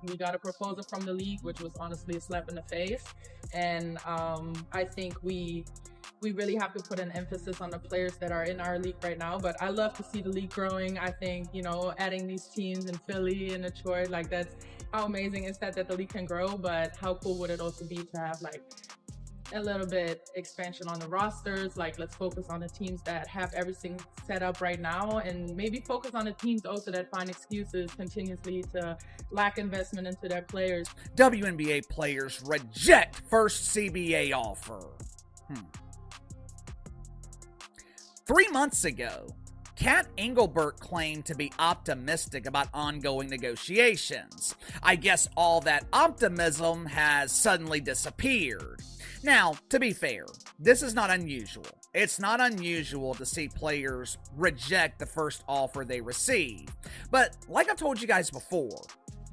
we got a proposal from the league, which was honestly a slap in the face. And I think we really have to put an emphasis on the players that are in our league right now. But I love to see the league growing. I think, adding these teams in Philly and Detroit, like, that's how amazing is that the league can grow. But how cool would it also be to have like a little bit expansion on the rosters? Like, let's focus on the teams that have everything set up right now, and maybe focus on the teams also that find excuses continuously to lack investment into their players. WNBA players reject first CBA offer. 3 months ago, Kat Engelbert claimed to be optimistic about ongoing negotiations. I guess all that optimism has suddenly disappeared. Now, to be fair, this is not unusual. It's not unusual to see players reject the first offer they receive. But like I've told you guys before,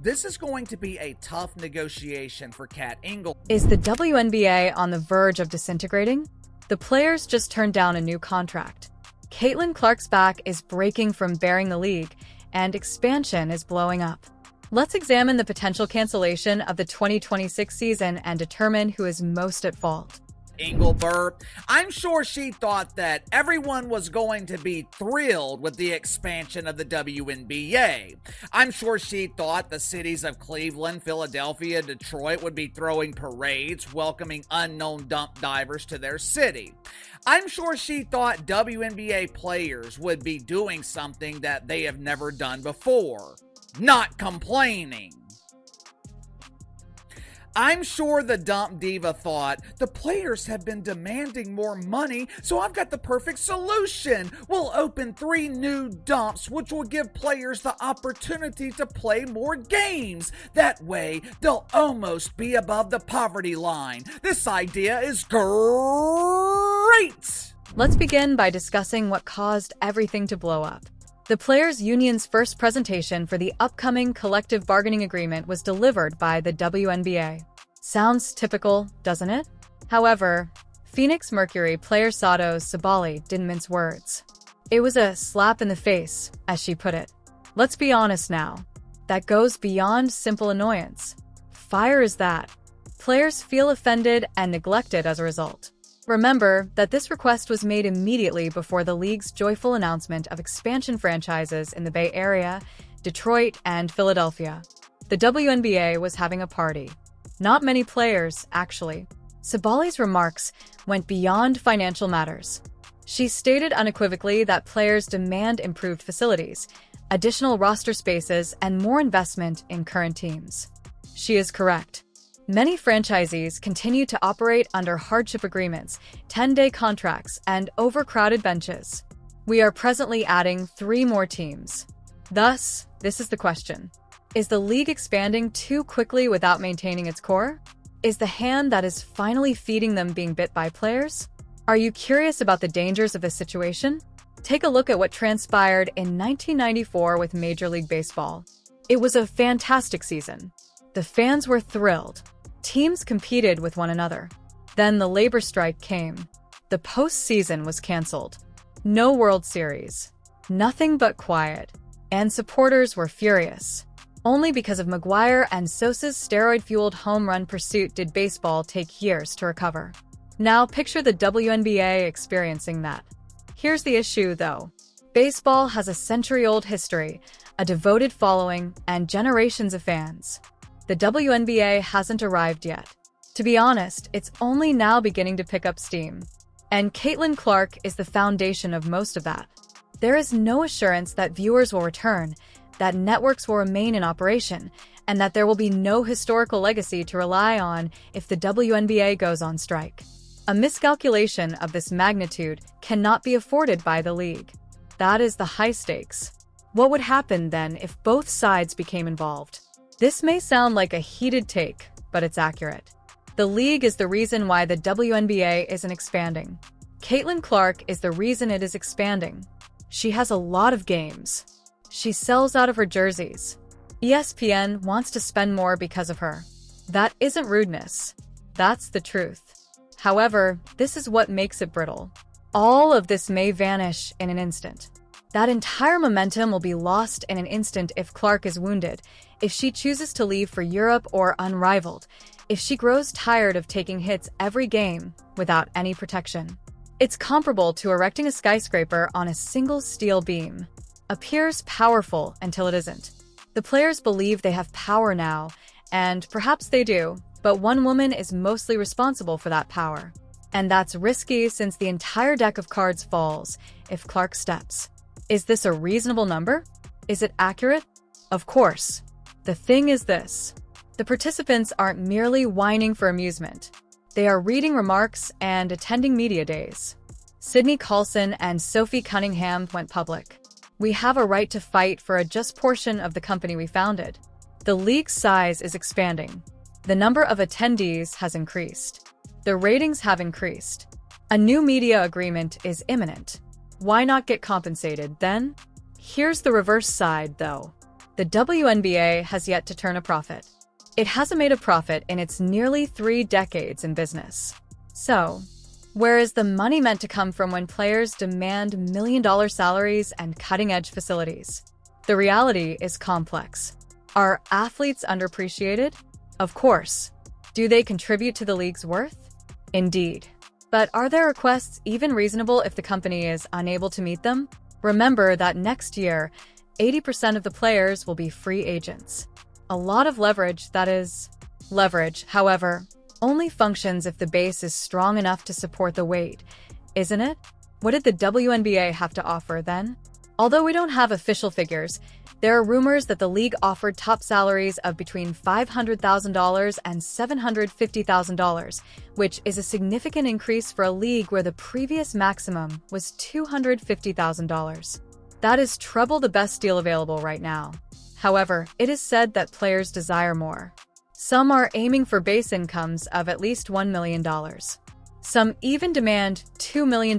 this is going to be a tough negotiation for Kat Engelbert. Is the WNBA on the verge of disintegrating? The players just turned down a new contract. Caitlin Clark's back is breaking from bearing the league, and expansion is blowing up. Let's examine the potential cancellation of the 2026 season and determine who is most at fault. Engelbert, I'm sure she thought that everyone was going to be thrilled with the expansion of the WNBA. I'm sure she thought the cities of Cleveland, Philadelphia, Detroit would be throwing parades welcoming unknown dump divers to their city. I'm sure she thought WNBA players would be doing something that they have never done before. Not complaining. I'm sure the dump diva thought, the players have been demanding more money, so I've got the perfect solution. We'll open 3 new dumps, which will give players the opportunity to play more games. That way, they'll almost be above the poverty line. This idea is great! Let's begin by discussing what caused everything to blow up. The Players' Union's first presentation for the upcoming collective bargaining agreement was delivered by the WNBA. Sounds typical, doesn't it? However, Phoenix Mercury player Sato Sabali didn't mince words. It was a slap in the face, as she put it. Let's be honest now. That goes beyond simple annoyance. Fire is that. Players feel offended and neglected as a result. Remember that this request was made immediately before the league's joyful announcement of expansion franchises in the Bay Area, Detroit, and Philadelphia. The WNBA was having a party. Not many players, actually. Sabali's remarks went beyond financial matters. She stated unequivocally that players demand improved facilities, additional roster spaces, and more investment in current teams. She is correct. Many franchisees continue to operate under hardship agreements, 10-day contracts, and overcrowded benches. We are presently adding 3 more teams. Thus, this is the question. Is the league expanding too quickly without maintaining its core? Is the hand that is finally feeding them being bit by players? Are you curious about the dangers of this situation? Take a look at what transpired in 1994 with Major League Baseball. It was a fantastic season. The fans were thrilled. Teams competed with one another. Then the labor strike came. The postseason was canceled. No World Series. Nothing but quiet. And supporters were furious. Only because of McGuire and Sosa's steroid-fueled home run pursuit did baseball take years to recover. Now picture the WNBA experiencing that. Here's the issue, though. Baseball has a century-old history, a devoted following, and generations of fans. The WNBA hasn't arrived yet. To be honest, it's only now beginning to pick up steam. And Caitlin Clark is the foundation of most of that. There is no assurance that viewers will return, that networks will remain in operation, and that there will be no historical legacy to rely on if the WNBA goes on strike. A miscalculation of this magnitude cannot be afforded by the league. That is the high stakes. What would happen then if both sides became involved? This may sound like a heated take, but it's accurate. The league is the reason why the WNBA isn't expanding. Caitlin Clark is the reason it is expanding. She has a lot of games. She sells out of her jerseys. ESPN wants to spend more because of her. That isn't rudeness. That's the truth. However, this is what makes it brittle. All of this may vanish in an instant. That entire momentum will be lost in an instant if Clark is wounded, if she chooses to leave for Europe, or unrivaled, if she grows tired of taking hits every game without any protection. It's comparable to erecting a skyscraper on a single steel beam. Appears powerful until it isn't. The players believe they have power now, and perhaps they do, but one woman is mostly responsible for that power. And that's risky since the entire deck of cards falls if Clark steps. Is this a reasonable number? Is it accurate? Of course. The thing is this. The participants aren't merely whining for amusement. They are reading remarks and attending media days. Sydney Carlson and Sophie Cunningham went public. We have a right to fight for a just portion of the company we founded. The league's size is expanding. The number of attendees has increased. The ratings have increased. A new media agreement is imminent. Why not get compensated then? Here's the reverse side, though. The WNBA has yet to turn a profit. It hasn't made a profit in its nearly 3 decades in business. So, where is the money meant to come from when players demand million-dollar salaries and cutting-edge facilities? The reality is complex. Are athletes underappreciated? Of course. Do they contribute to the league's worth? Indeed. But are their requests even reasonable if the company is unable to meet them? Remember that next year, 80% of the players will be free agents. A lot of leverage, that is. Leverage, however, only functions if the base is strong enough to support the weight, isn't it? What did the WNBA have to offer then? Although we don't have official figures, there are rumors that the league offered top salaries of between $500,000 and $750,000, which is a significant increase for a league where the previous maximum was $250,000. That is treble the best deal available right now. However, it is said that players desire more. Some are aiming for base incomes of at least $1 million. Some even demand $2 million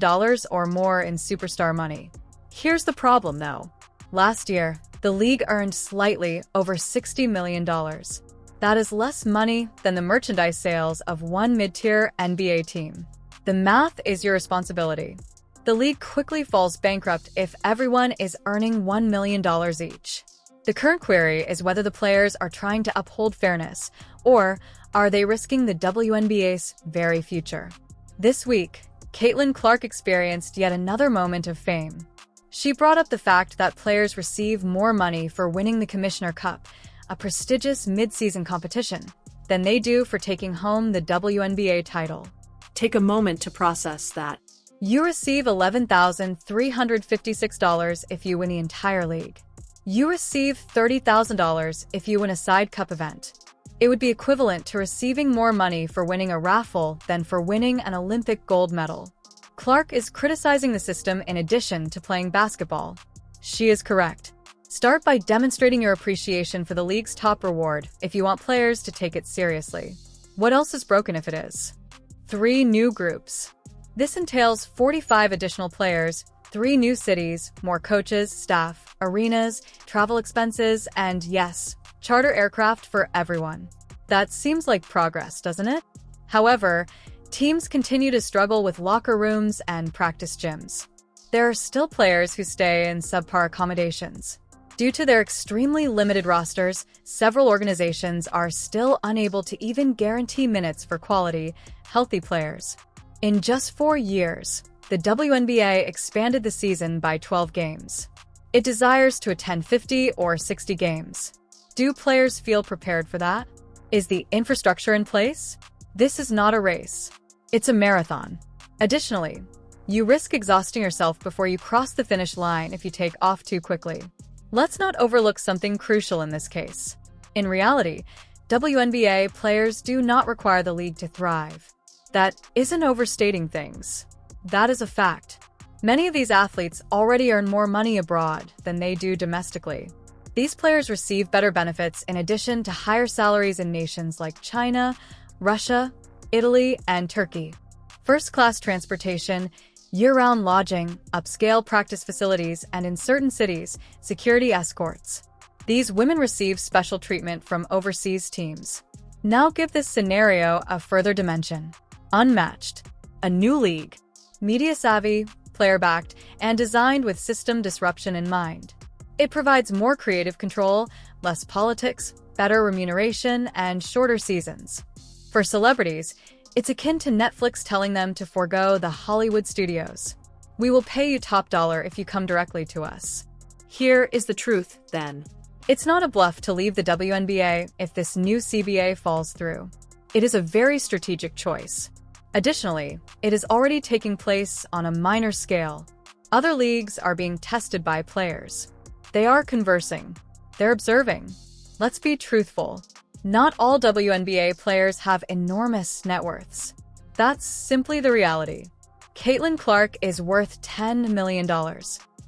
or more in superstar money. Here's the problem, though. Last year, the league earned slightly over $60 million. That is less money than the merchandise sales of one mid-tier NBA team. The math is your responsibility. The league quickly falls bankrupt if everyone is earning $1 million each. The current query is whether the players are trying to uphold fairness, or are they risking the WNBA's very future? This week, Caitlin Clark experienced yet another moment of fame. She brought up the fact that players receive more money for winning the Commissioner Cup, a prestigious mid-season competition, than they do for taking home the WNBA title. Take a moment to process that. You receive $11,356 if you win the entire league. You receive $30,000 if you win a side cup event. It would be equivalent to receiving more money for winning a raffle than for winning an Olympic gold medal. Clark is criticizing the system in addition to playing basketball. She is correct. Start by demonstrating your appreciation for the league's top reward if you want players to take it seriously. What else is broken if it is? 3 new groups. This entails 45 additional players, 3 new cities, more coaches, staff, arenas, travel expenses, and yes, charter aircraft for everyone. That seems like progress, doesn't it? However, teams continue to struggle with locker rooms and practice gyms. There are still players who stay in subpar accommodations. Due to their extremely limited rosters, several organizations are still unable to even guarantee minutes for quality, healthy players. In just 4 years, the WNBA expanded the season by 12 games. It desires to attend 50 or 60 games. Do players feel prepared for that? Is the infrastructure in place? This is not a race. It's a marathon. Additionally, you risk exhausting yourself before you cross the finish line if you take off too quickly. Let's not overlook something crucial in this case. In reality, WNBA players do not require the league to thrive. That isn't overstating things. That is a fact. Many of these athletes already earn more money abroad than they do domestically. These players receive better benefits in addition to higher salaries in nations like China, Russia, Italy, and Turkey. First-class transportation, year-round lodging, upscale practice facilities, and in certain cities, security escorts. These women receive special treatment from overseas teams. Now give this scenario a further dimension. Unmatched. A new league. Media-savvy, player-backed, and designed with system disruption in mind. It provides more creative control, less politics, better remuneration, and shorter seasons. For celebrities, it's akin to Netflix telling them to forego the Hollywood studios. We will pay you top dollar if you come directly to us. Here is the truth, then. It's not a bluff to leave the WNBA if this new CBA falls through. It is a very strategic choice. Additionally, it is already taking place on a minor scale. Other leagues are being tested by players. They are conversing. They're observing. Let's be truthful. Not all WNBA players have enormous net worths. That's simply the reality. Caitlin Clark is worth $10 million.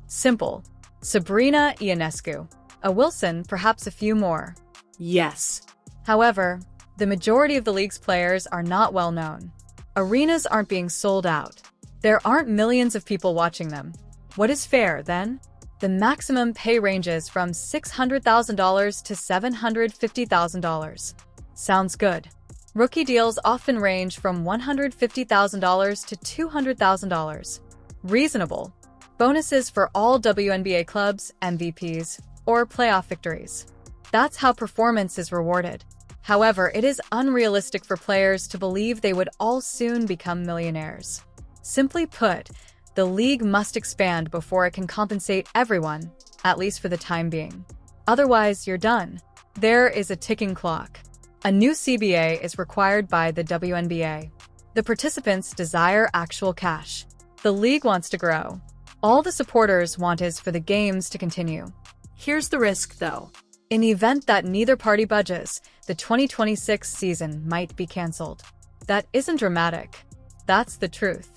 Simple. Sabrina Ionescu. A Wilson, perhaps a few more. Yes. However, the majority of the league's players are not well known. Arenas aren't being sold out. There aren't millions of people watching them. What is fair, then? The maximum pay ranges from $600,000 to $750,000. Sounds good. Rookie deals often range from $150,000 to $200,000. Reasonable. Bonuses for all WNBA clubs, MVPs, or playoff victories. That's how performance is rewarded. However, it is unrealistic for players to believe they would all soon become millionaires. Simply put, the league must expand before it can compensate everyone, at least for the time being. Otherwise, you're done. There is a ticking clock. A new CBA is required by the WNBA. The participants desire actual cash. The league wants to grow. All the supporters want is for the games to continue. Here's the risk, though. In the event that neither party budges, the 2026 season might be canceled. That isn't dramatic. That's the truth.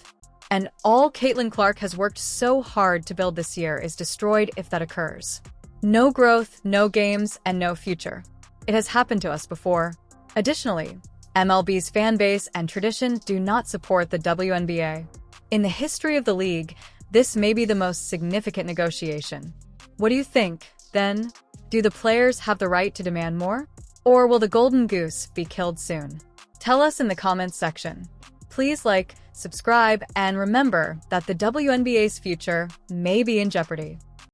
And all Caitlin Clark has worked so hard to build this year is destroyed if that occurs. No growth, no games, and no future. It has happened to us before. Additionally, MLB's fan base and tradition do not support the WNBA. In the history of the league, this may be the most significant negotiation. What do you think, then? Do the players have the right to demand more? Or will the golden goose be killed soon? Tell us in the comments section. Please like, subscribe, and remember that the WNBA's future may be in jeopardy.